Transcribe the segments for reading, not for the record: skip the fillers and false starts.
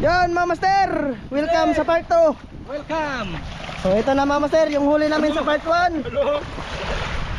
Yan mga master, welcome sa part 2. Welcome. So ito na mga master, yung huli namin sa part 1. Hello.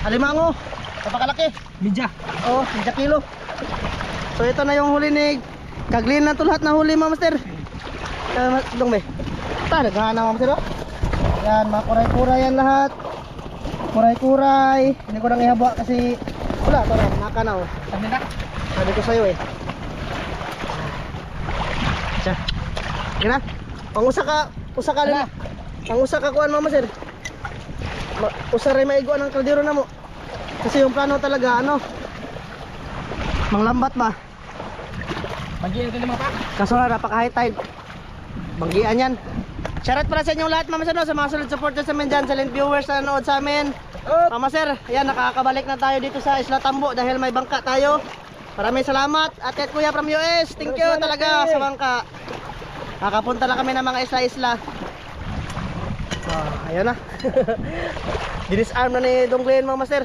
Alimango, napakalaki. Midja. Oh, 1 kilo. So ito na yung huli ni Kaglin na to lahat na huli mga master. Dong be. Ta, naghahanap mga master. Oh. Yan, mga kuray-kuray yan lahat. Kuray-kuray. Hindi ko nang ihaba kasi wala, ito na, naka na oh. Sabi na. Sabi ko sa'yo eh. Siya. Yan na. Usa ka rin. Usa ka kuan mama sir. Usa rin maiguan ang kaldero na mo. Kasi yung plano talaga ano, manglambat ba? Magiyan ka naman pa. Kaso na napaka high tide. Banggian yan. Shoutout para sa inyong lahat mama sir no, sa mga solid supporters namin dyan, silent viewers na nanood sa amin. Mama sir, yan nakakabalik na tayo dito sa Isla Tambo dahil may bangka tayo. Maraming salamat Ate at Kuya from US. Thank you talaga sa bangka. Nakapunta na kami ng mga isla-isla. Ayun na. Dinisarm na ni Dong Glenn mga master.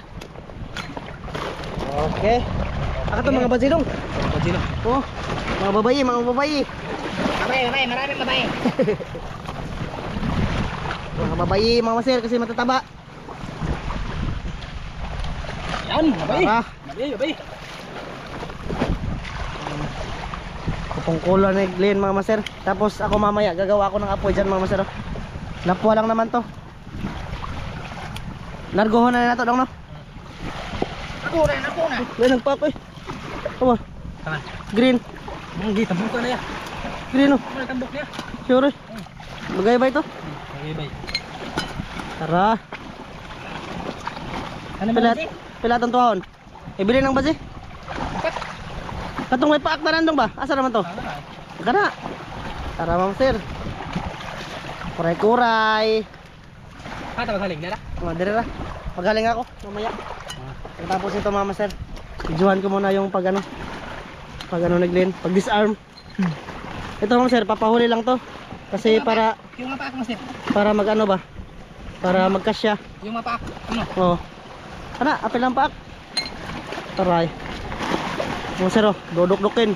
Okay. Aka to mga bazilong. Bazilong. Oh, mga babayi. Maraming babae. Mga babayi mga master kasi matataba. Yan, babae. Tara. Babae. Pupungkulo ni Glenn mga master. Tapos ako mamaya gagawa ako ng apoy dyan mga master. Lapwa lang naman to. Largohon na nato dong no. Ako na. Glenn nagpa ako eh. Awa. Tama. Green. Manggi tambok na ya. Green oh. Ano tambok niya? Sure. Bagay ba ito? Bagay. Tara. Ano Pila tong tuhon? Ibili ng basi? Katong may paak na nandong ba? Asa naman to? Kana. Tara mga sir. Kuray-kuray. Kata magaling na. Mga dire ra. Magaling ako mamaya. Tapos ito mga sir. Videohan ko muna yung pag ano naglin, pag disarm. Ito mga sir, papahuli lang to. Kasi para Yung mapaak mas para mag-ano ba? Para magkasya. Yung mapaak. Ano? Oo. Kana, apil lang paak. Taray. Mga sir, oh, duduk-dukin.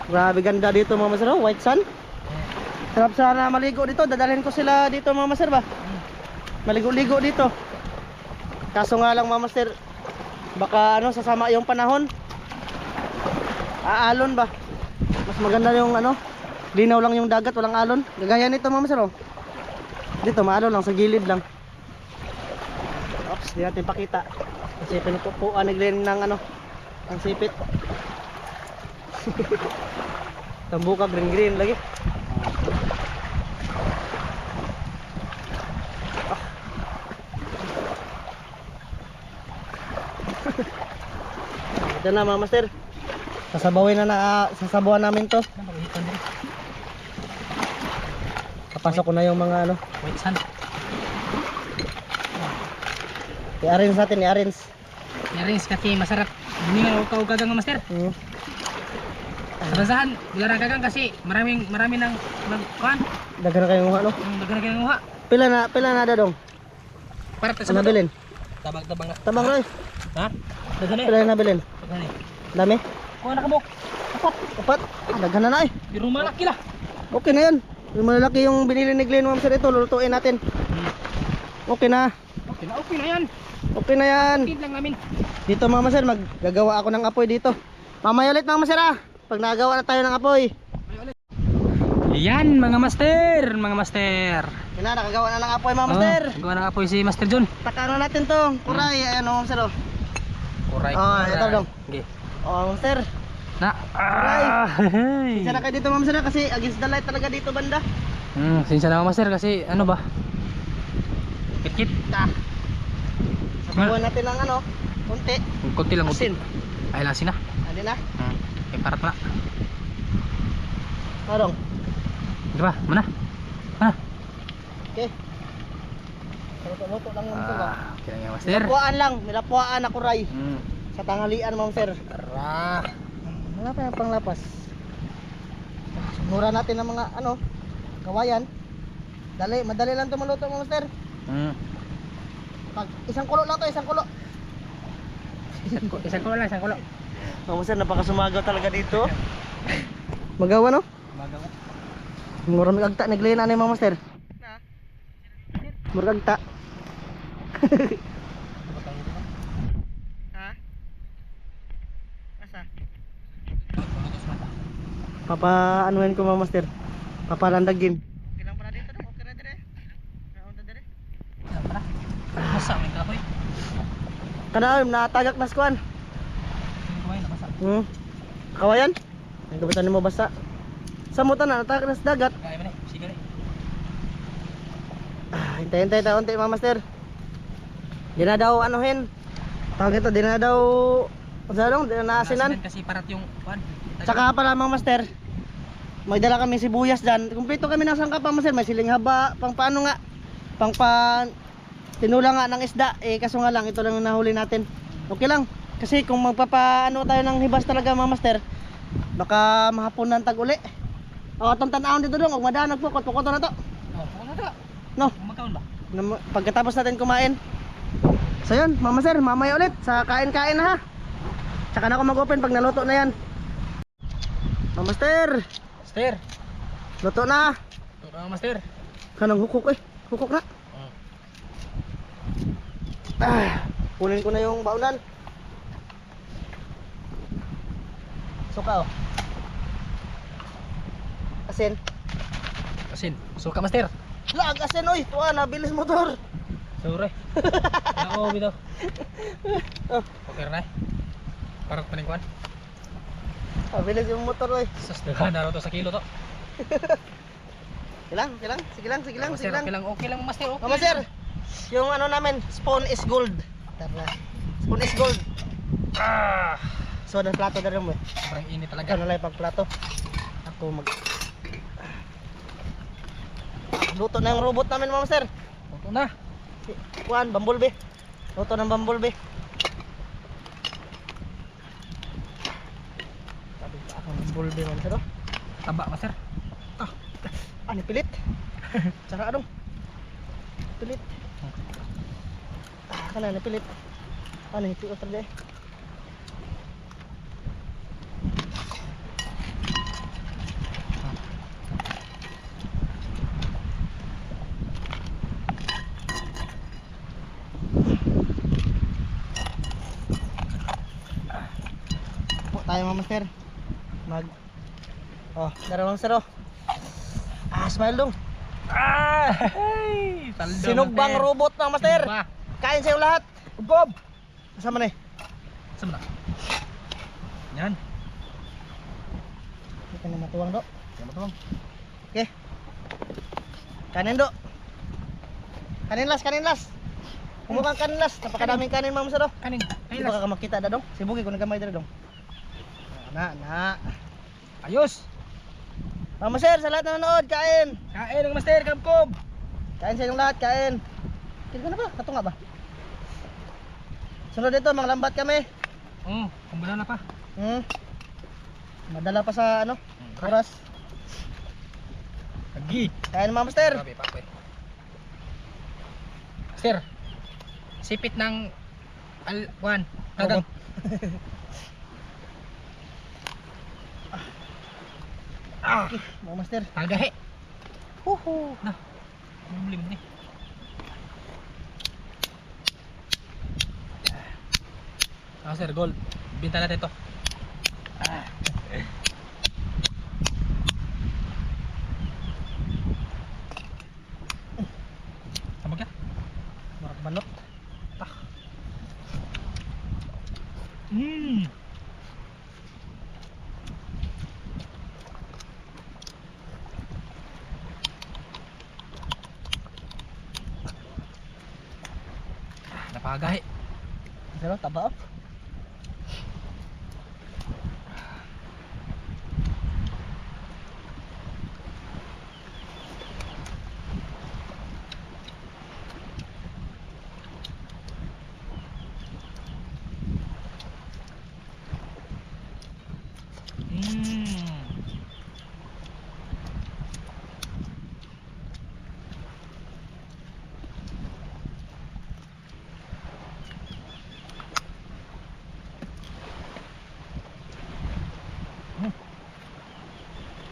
Grabe ganda dito mga sir, oh, white sun. Sarap sana maligo dito. Dadalhin ko sila dito mga sir ba? Maligo-ligo dito. Kaso nga lang mga sir, baka ano sasama yung panahon. Aalon ba? Mas maganda yung ano, linaw lang yung dagat, walang alon. Gagaya nito mga sir, oh. Dito maalon lang, sa gilid lang. Oops, di natin pakita. Kasi pinupupuan ni Glenn ng ano, ang sipit. Tambuka green lagi. Ito na mga master. Sasabawan namin to. Papasok ko na yung mga ano. White sun. I-arrange natin, i-arrange. Yaris kasi masarap. Hindi nga ugagang master. Sa basahan, bilara gagang kasi marami nang nagkuhan. Daghan na kayong nguha no? Daghan kang nguha. Pila na dong? Para sa Ano nabilin? tabang na. Tabang Roy. Ha? Daghan Pila na nabilin? Daghan eh. Dami? Kuha na kabok. Apat. Daghan na eh. Di rumah laki lah. Okay na yan. Yung malalaki yung binili ni Glenn mga sir, ito lulutuin natin. Okay na. Okay na yan. Okay na yan. Feed lang namin. Dito mga sir, maggagawa ako ng apoy dito. Mamaya ulit mga sir pag nagawa na tayo ng apoy. Yan mga master. Yun na, nakagawa na ng apoy mga master. Gawa ng apoy si Master John. Takano natin to. Kuray, ayan mga sir. Kuray. Ito dong. Okay. Oh mga sir. Na. Siya na kayo dito mga sir kasi against the light talaga dito banda. Sinsya na master kasi ano ba? Kit-kit. Sabawan natin ng ano, kunti. Kunti lang kunti. Asin. Ay lang sina. Adi na. Parat na. Marong. Di ba? Mana? Okay. Luto lang mga sir. Okay lang yan master. Milapuan ako ray. Sa tanghalian mga sir. Tara. Wala pa yung panglapas. Mura natin ng mga ano, kawayan. Madali lang ito maluto mga sir. Pag isang kulo lang to, isang kulo. Isang kulo lang, isang kulo. Mga sir, napakasumagaw talaga dito. Magawa no? Magawa. Mura may agta naglina ni mga master. Mura agta. Ha? Asa? Papa anuin ko mga master. Papa landagin. Okay lang pala dito dong. Okay na dire. Naunta dire. Masa may kahoy. Kana natagak na skuan. Kumain na masa. Kawayan? Ang kapitan nimo basa. Sa muta na natagak na sa dagat. Kaya man eh. Sige rin. Hintay-hintay ta unti mga master. Di na daw anuhin. Tawag ito, di na daw dong, di na naasinan. Kasi parat yung kuan. Tsaka pala mga master, magdala kami sibuyas dyan. Kumpleto kami ng sangkap mga master. May siling haba, pang paano nga, pang tinula nga ng isda. Eh kaso nga lang, ito lang yung nahuli natin. Okay lang, kasi kung magpapaano tayo ng hibas talaga mga master, baka mahapon ng tag uli. O itong tanahon dito dong, huwag madanag po, pukot na to. Oh, ano ta? No, Magkaon ba? pagkatapos natin kumain. So yun, mama sir, mamaya ulit sa kain-kain na ha. Tsaka na ako mag-open pag naluto na yan. Mama master, Master. luto na. Ito ka master. Kanang hukok eh, hukok na. Kunin ko na yung baunan. Suka oh. Asin. Asin. Suka master. Lag asin oy, tuwa na bilis motor. Sure. Nako bitaw. Oh, Okay na. Parang paningkuan. bilis yung motor oy. Sus, dahan na to sa kilo to. Sige lang, sige lang, sige lang, sige lang. Okay lang master. Okay. Mama sir, yung ano namin, spawn is gold. Tara. Spawn is gold. Ah! So, ang plato na rin mo eh. Parang init talaga. Ikaw na lang pag plato. Ako mag... Luto na yung robot namin mga master. Luto na. Kuhan, bumblebee. Luto ng bumblebee. Sabi pa ako ng bumblebee mga master oh. Taba master. Ano pilit? Tsaka anong? Pilit. Kana na pilit. Ano yung pilit talaga eh. Tayo mga master dalawang saro. Smile dong. Hey! Sinugbang robot mga master. Kain sa'yo lahat. Bob. Kasama na eh. Sama na. Yan. Hindi ka na matuwang do. Matuwang. Okay. Kanin do. Kanin las. Kumukang kanin las. Napakadaming kanin mga master do. Kanin. Hindi ba ka makita da dong? Sibugi ko nagamay da dong. Na. Ayos. Mga master, sa lahat na nanood, kain. Kain ng master, kamkob. Kain sa inyong lahat, kain. Kain ka na ba? Katunga ba? Sunod dito, mga lambat kami. Kumbala na pa. Madala pa sa ano, oras. Lagi. Kain mga master. Grabe pa ako eh. Master. Sipit ng Juan. Gagang. Okay, mga master. Tagahe. Huhu. Na. Bumili mo ni. Sir, gold. Binta natin to. Sabag yan. Marak balot. Napagahe. Pero taba oh.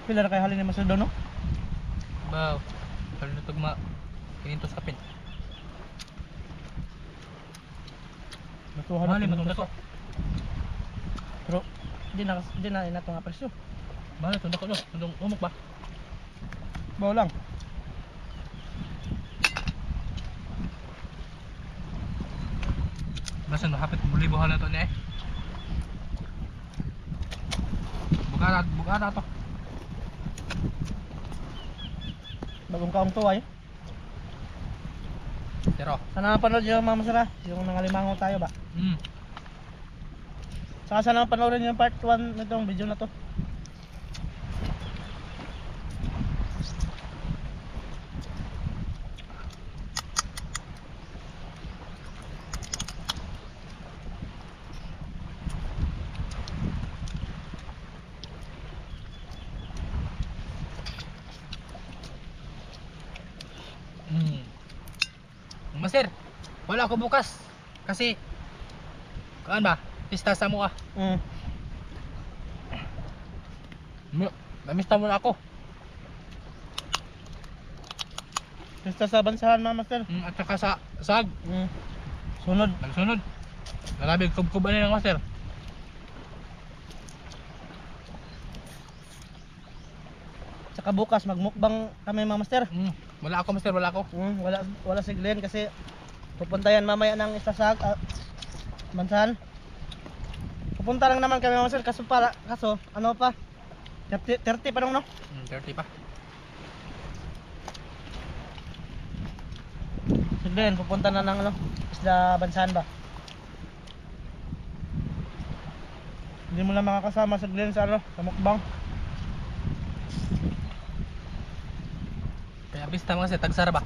Pila na kayo halin ni Master Dono? Wow. Kalau nutog ma kinintos kapin. Matuhan Mali matong dako. Pero di na ina nga presyo. Mali tong dako no. Tong umok ba? Bawo lang. Basta no hapit muli buhan na to ni eh. Buka na to. Bagong kaong tuway. Pero, Sana napanood yung mga masara, yung nangalimango tayo ba? Saka sana panoorin yung part 1 nitong video na to. Master, wala ako bukas kasi kaan ba? Pista sa mua. Namista mo na ako. Pista sa bansahan mga master. At saka sa sag. Sunod. Nagsunod. Nalabig kub-kub ano ng master. Saka bukas magmukbang kami mga master. Wala ako master, wala ako. Wala si Glenn kasi pupunta yan mamaya ng istasag bansahan. Pupunta lang naman kami mga master kaso ano pa 30 pa nung no? 30 pa. Si Glenn pupunta na ng ano isda bansahan ba? Hindi mo na makakasama si Glenn sa ano sa mukbang. Kaya pista mga master, tagsara ba?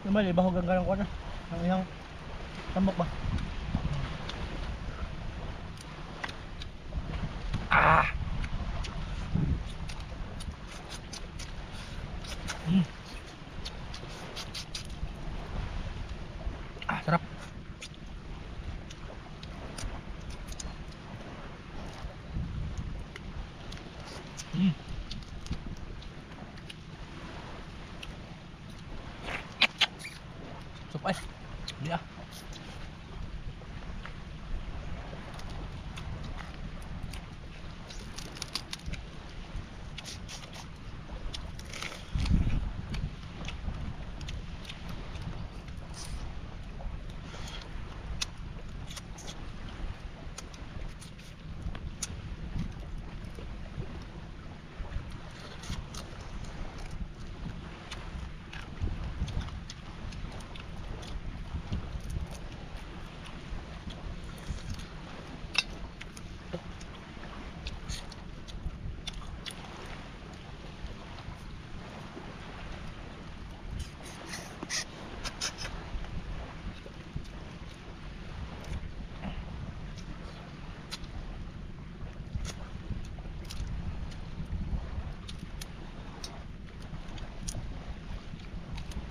Naman ibahog ang ganang kuwan ang iyang tambok ba? Sarap. Supay. Di ah.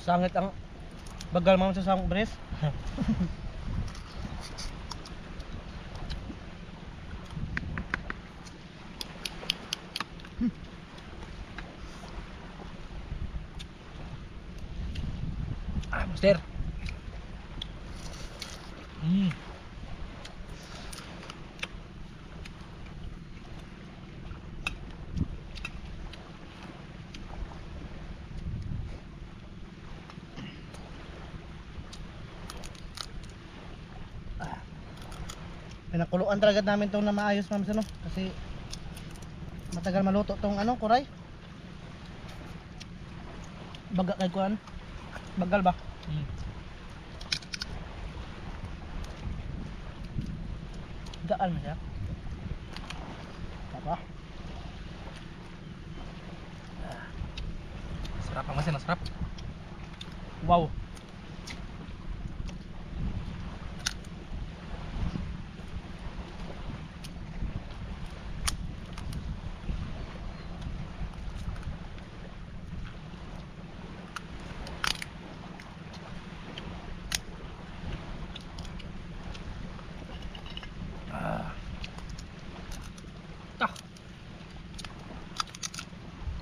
Sangit ang bagal mo sa samong bres. Master. Pinakuluan talaga namin itong na maayos ma'am no? Kasi matagal maluto tong ano kuray. Baga kay kuan. Bagal ba? Gaan mo siya. Apa? Sarap ang master, sarap. Wow.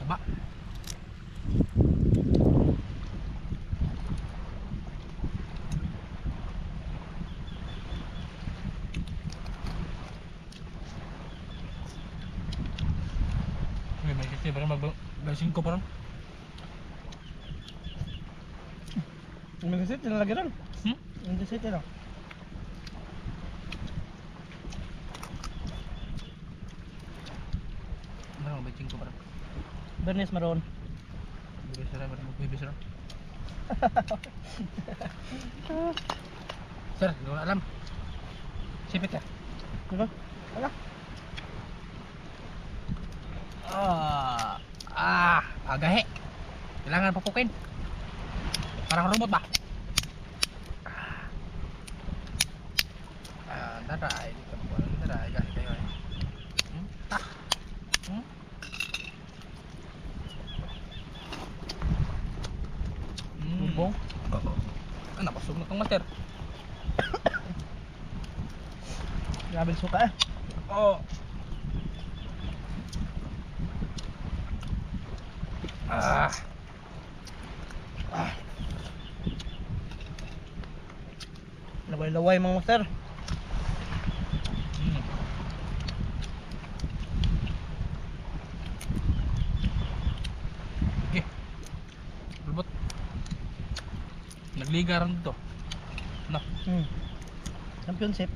Taba. May kasi parang mag-5 parang. Yung reset na lagi ron. Hmm? Yung reset na. Parang mag-5 parang. Bernes maroon. Bibis na parang magbibis na. Sir, hindi ko na alam. Sipit ka. Diba? Wala. Agahe. Kailangan papukin. Parang robot ba? Daray, di ka po. Daray, gahe kayo. Ah. Bubong. Napasok na itong master. Grabe yung suka eh. Oo. Laway-laway mga master. Okay. Robot. Nagliga rin dito. No. Championship.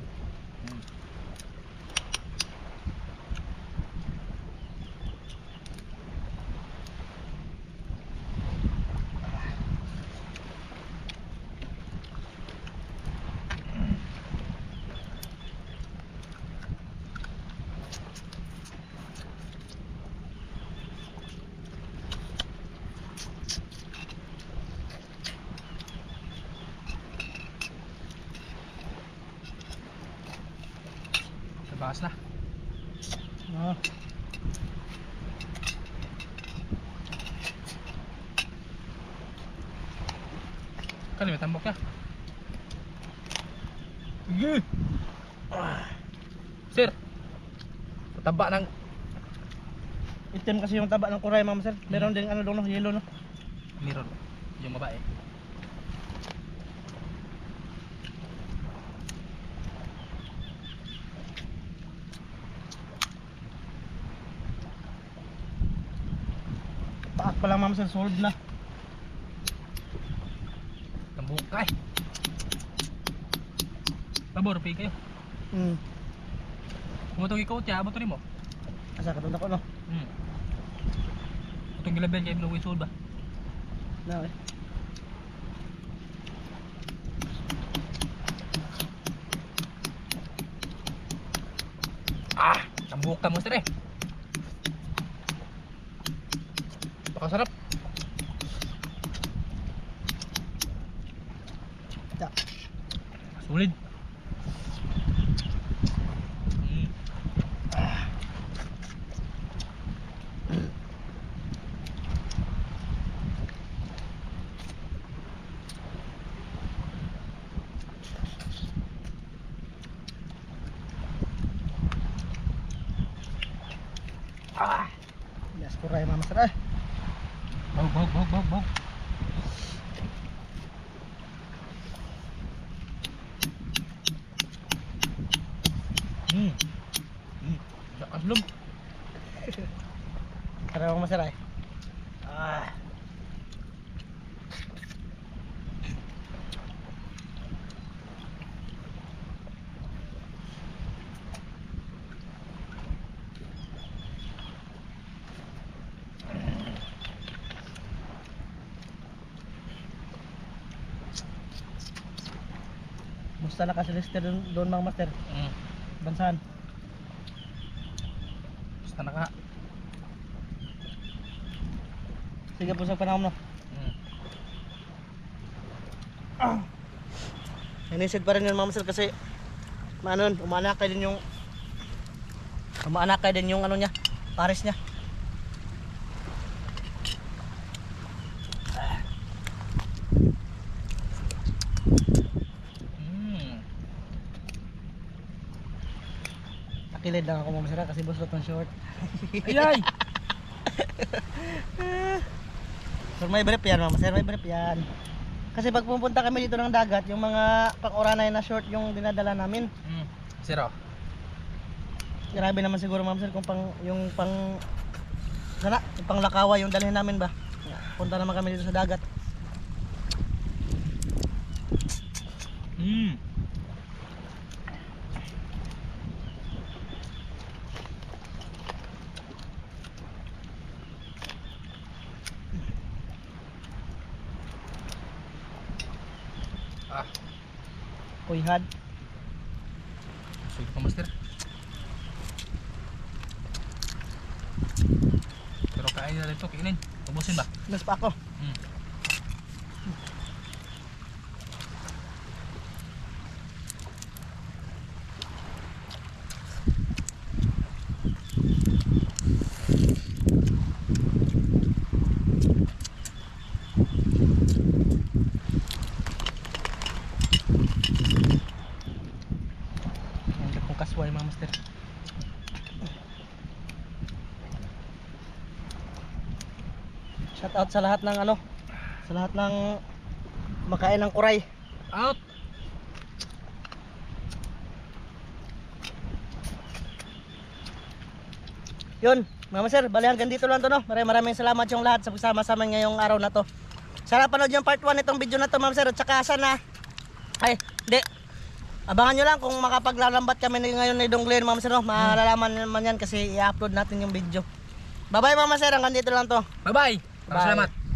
Tabakas na. Ah. Kali may tambok ka. Sir. Taba ng Itim kasi yung taba ng kuray mga master. Meron din ano doon no, yellow no. mirror. Yung babae. Paak pa lang mga master, solid na. Tambok ka eh. Pabor, pay kayo. Butong ikaw tiya, buto rin mo. Asa ka doon ako no. Butong gilabel kayo blue whistle ba? Na eh. Tambok ka mo sir eh. Pakasarap. Ja. Sulit. Yes, kuray mga master eh. Bau. Aslum. Tara mga master eh. Musta nakasilister doon mga master? Bansahan. Basta naka. Sige po sa panahon no. Inisid pa rin yun mga master kasi maanon, umaanakay din yung ano niya, pares niya. Nakilid lang ako mga master kasi busot ng short. Ayay! Sir, may brief yan, mama sir, may brief yan. Kasi pag pupunta kami dito ng dagat, yung mga pang-oranay na short yung dinadala namin. Zero. Grabe naman siguro ma'am sir kung yung sana, yung pang Lakawa yung dalhin namin ba. Punta naman kami dito sa dagat. Uyhad. Sweet pa master. Pero kain na rin ito, kainin. Ubusin ba? Nas pa ako. Ang kong kasway mga master. Shout out sa lahat ng sa lahat ng makain ng kuray. Out! Yun, mama sir, bali hanggang dito lang to no. Maraming salamat yung lahat sa pagsama sa amin ngayong araw na to. Sana panood yung part 1 nitong video na to, ma'am sir. At saka sana abangan nyo lang kung makapaglalambat kami ngayon ni Dong Glenn, ma'am sir no. Malalaman naman yan kasi i-upload natin yung video. Bye bye mama sir, hanggang dito lang to. Bye-bye! Maraming Bye. salamat.